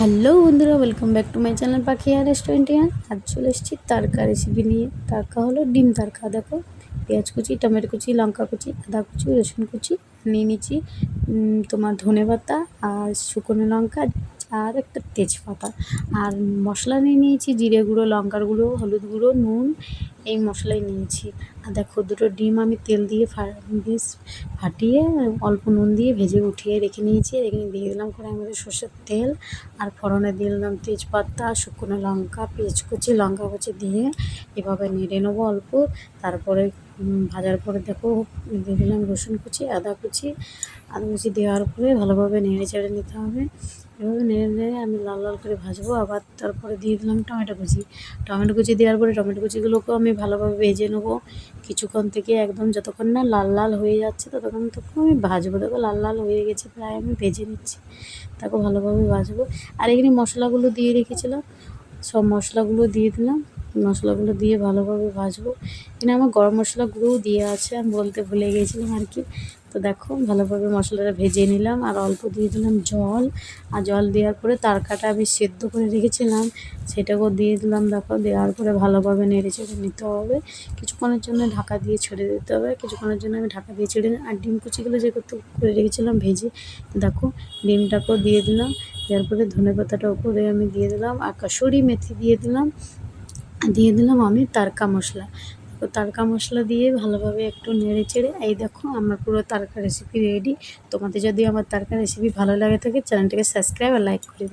Hello বন্ধুরা, welcome back to my channel পাখিয়া রেস্টুরেন্টিয়ান। আজ চলে এসেছি তারকা রেসিপি নিয়ে। তারকা হলো ডিম তারকা। দেখো, পেঁয়াজ কুচি, টমেটো কুচি, লঙ্কা কুচি, আদা কুচি, রসুন কুচি নিয়ে নিচ্ছি। তোমার ধনেপাতা আর শুকনো লঙ্কা আর একটা তেজপাতা। আর মশলা নিয়ে নিয়েছি জিরে গুঁড়ো, লঙ্কার গুঁড়ো, হলুদ গুঁড়ো, নুন, এই মশলাই নিয়েছি। আর দেখো, দুটো ডিম আমি তেল দিয়ে বেশ ফাটিয়ে অল্প নুন দিয়ে ভেজে উঠিয়ে রেখে নিয়েছি। রেখে দিয়ে দিলাম কড়াইয়ের মধ্যে সর্ষের তেল, আর ফোড়নে দিয়ে দিলাম তেজপাতা, শুকনো লঙ্কা, পেঁয়াজ কুচি, লঙ্কা কুচি দিয়ে এভাবে নেড়ে নেবো অল্প। তারপরে ভাজার পরে দেখো দিয়ে দিলাম রসুন কুচি, আদা কুচি। আদা কুচি দেওয়ার পরে ভালোভাবে নেড়ে চেড়ে নিতে হবে। এভাবে নেড়ে নেড়ে আমি লাল লাল করে ভাজবো। আবার তারপরে দিয়ে দিলাম টমেটো কুচি। টমেটো কুচি দেওয়ার পরে টমেটো কুচিগুলোকেও আমি ভালোভাবে ভেজে নেবো কিছুক্ষণ থেকে, একদম যতক্ষণ না লাল লাল হয়ে যাচ্ছে ততক্ষণ আমি ভাজবো। দেখো লাল লাল হয়ে গেছে প্রায়, আমি ভেজে নিচ্ছি। তাকে ভালোভাবে ভাজবো। আর এখানে মশলাগুলো দিয়ে রেখেছিলাম, সব মশলাগুলো দিয়ে দিলাম। মশলাগুলো দিয়ে ভালোভাবে ভাজবো। এখানে আমার গরম মশলা গুঁড়োও দেওয়া আছে, আমি বলতে ভুলে গিয়েছিলাম আর কি। তো দেখো ভালোভাবে মশলাটা ভেজে নিলাম, আর অল্প দিয়ে দিলাম জল। আর জল দেওয়ার পরে তারকাটা আমি সেদ্ধ করে রেখেছিলাম সেটাকেও দিয়ে দিলাম। দেখো দেওয়ার পরে ভালোভাবে নেড়ে চেড়ে নিতে হবে। কিছুক্ষণের জন্য ঢাকা দিয়ে ছেড়ে দিতে হবে। কিছুক্ষণের জন্য আমি ঢাকা দিয়ে ছেড়ে আর ডিম কুচিগুলো যে করে রেখেছিলাম ভেজে, দেখো ডিমটাকেও দিয়ে দিলাম। দেওয়ার পরে ধনেপাতাটা উপরে আমি দিয়ে দিলাম, আর কাসুরি মেথি দিয়ে দিলাম। দিয়ে দিলাম আমি তারকা মশলা। তো তারকা মশলা দিয়ে ভালোভাবে একটু নেড়ে চেড়ে, এই দেখো আমার পুরো তারকা রেসিপি রেডি। তোমাদের যদি আমার তারকা রেসিপি ভালো লাগে থাকে চ্যানেলটাকে সাবস্ক্রাইব আর লাইক করে দিও।